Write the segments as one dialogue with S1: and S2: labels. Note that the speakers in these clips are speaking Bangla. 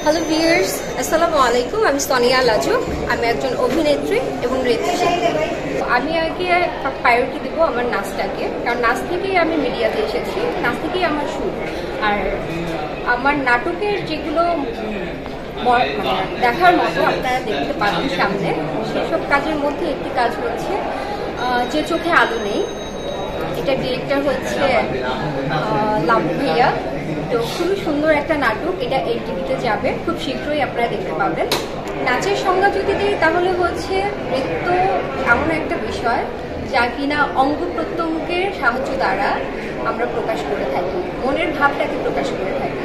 S1: হ্যালো ভিউয়ার্স, আসসালামু আলাইকুম। আমি সোনিয়া লাজু। আমি একজন অভিনেত্রী এবং নৃত্যশিল্পী। আমি আগে প্রায়োরিটি দেবো আমার নাচটাকে, কারণ নাচ থেকেই আমি মিডিয়াতে এসেছি, নাচ থেকেই আমার শুরু। আর আমার নাটকের যেগুলো দেখার মতো আপনারা দেখতে পাবেন সামনে, সেসব কাজের মধ্যে একটি কাজ হচ্ছে যে চোখে আলো নেই। এটা ডিরেক্টর হচ্ছে লাভু ভাইয়া। তো খুবই সুন্দর একটা নাটক, এটা এই টিভিতে যাবে, খুব শীঘ্রই আপনারা দেখতে পাবেন। নাচের সংজ্ঞা যদি দিই তাহলে হচ্ছে নৃত্য এমন একটা বিষয় যা কিনা অঙ্গ প্রত্যঙ্গের সাহায্য দ্বারা আমরা প্রকাশ করে থাকি, মনের ভাবটাকে প্রকাশ করে থাকি।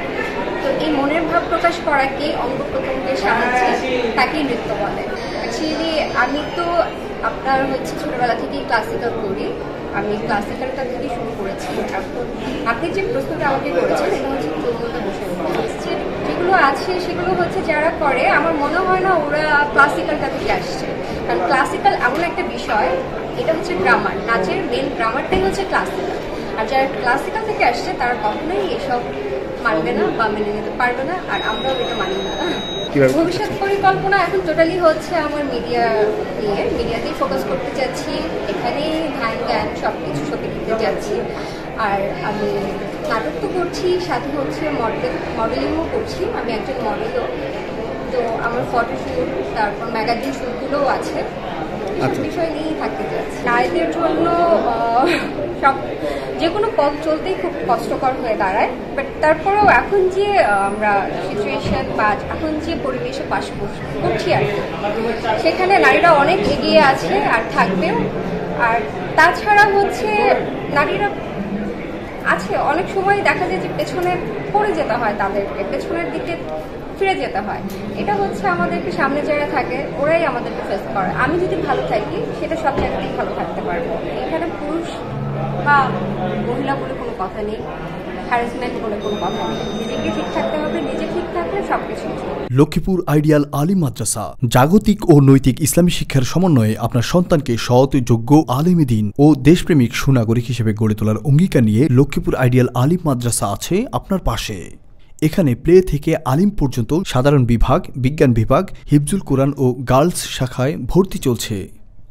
S1: তো এই মনের ভাব প্রকাশ করাকে অঙ্গ প্রত্যঙ্গের সাহায্যে তাকেই নৃত্য বলে। অ্যাকচুয়ালি আমি তো আপনার হচ্ছে ছোটবেলা থেকেই ক্লাসিক্যাল করি, আমি ক্লাসিক্যালটা থেকে শুরু করেছি। এখন আপনি যে প্রশ্নটা আমাকে করেছেন এটা হচ্ছে যেগুলো আছে সেগুলো হচ্ছে যারা করে, আমার মনে হয় না ওরা ক্লাসিক্যালটা থেকে আসছে। কারণ ক্লাসিক্যাল এমন একটা বিষয়, এটা হচ্ছে গ্রামার, নাচের মেন গ্রামারটাই হচ্ছে ক্লাসিক্যাল। আর যারা ক্লাসিক্যাল থেকে আসছে তারা কখনোই এসব মানবে না বা মেনে নিতে পারবে না, আর আমরাও এটা মানি না। ভবিষ্যৎ পরিকল্পনা এখন টোটালি হচ্ছে আমার মিডিয়াতেই ফোকাস করতে চাচ্ছি, এখানেই ধ্যান জ্ঞান সব কিছু সবই দিতে যাচ্ছি। আর আমি নাটক তো করছি, সাথে হচ্ছে মডেলিংও করছি, আমি একজন মডেলও। তো আমার ফটোশ্যুট, তারপর ম্যাগাজিন শ্যুটগুলোও আছে, এসব বিষয় নিয়েই থাকতে চাচ্ছি। নারীদের জন্য সব যে কোনো পথ চলতেই খুব কষ্টকর হয়ে দাঁড়ায়, বাট তারপরেও এখন যে আমরা সিচুয়েশন বা এখন যে পরিবেশে বাস করছি আর কি, সেখানে নারীরা অনেক এগিয়ে আছে আর থাকবেও। আর তাছাড়া হচ্ছে নারীরা আছে, অনেক সময় দেখা যায় যে পেছনে পড়ে যেতে হয়, তাদেরকে পেছনের দিকে ফিরে যেতে হয়। এটা হচ্ছে আমাদেরকে সামনে যারা থাকে ওরাই আমাদেরকে ফেস করে। আমি যদি ভালো থাকি সেটা সব জায়গাতেই ভালো থাকতে পারবো। এখানে পুরুষ বা মহিলা বলে কোনো কথা নেই, হ্যারাসমেন্ট বলে কোনো কথা নেই। নিজেকে ঠিক থাকতে হবে, নিজে ঠিক থাকলে সবকিছু।
S2: লক্ষ্মীপুর আইডিয়াল আলিম মাদ্রাসা জাগতিক ও নৈতিক ইসলামী শিক্ষার সমন্বয়ে আপনার সন্তানকে সৎ, যোগ্য, আলেমে দ্বীন ও দেশপ্রেমিক সুনাগরিক হিসেবে গড়ে তোলার অঙ্গীকার নিয়ে লক্ষ্মীপুর আইডিয়াল আলিম মাদ্রাসা আছে আপনার পাশে। এখানে প্লে থেকে আলিম পর্যন্ত সাধারণ বিভাগ, বিজ্ঞান বিভাগ, হিফজুল কোরআন ও গার্লস শাখায় ভর্তি চলছে।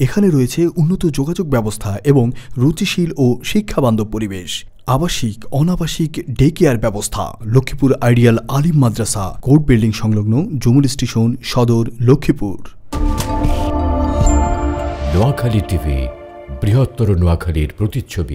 S2: এখানে রয়েছে উন্নত যোগাযোগ ব্যবস্থা এবং রুচিশীল ও শিক্ষাবান্ধব পরিবেশ, আবাসিক অনাবাসিক ডে কেয়ার ব্যবস্থা। লক্ষ্মীপুর আইডিয়াল আলিম মাদ্রাসা, কোর্ট বিল্ডিং সংলগ্ন, জমুল স্টেশন, সদর, লক্ষ্মীপুর।
S3: নোয়াখালী টিভি, বৃহত্তর নোয়াখালীর প্রতিচ্ছবি।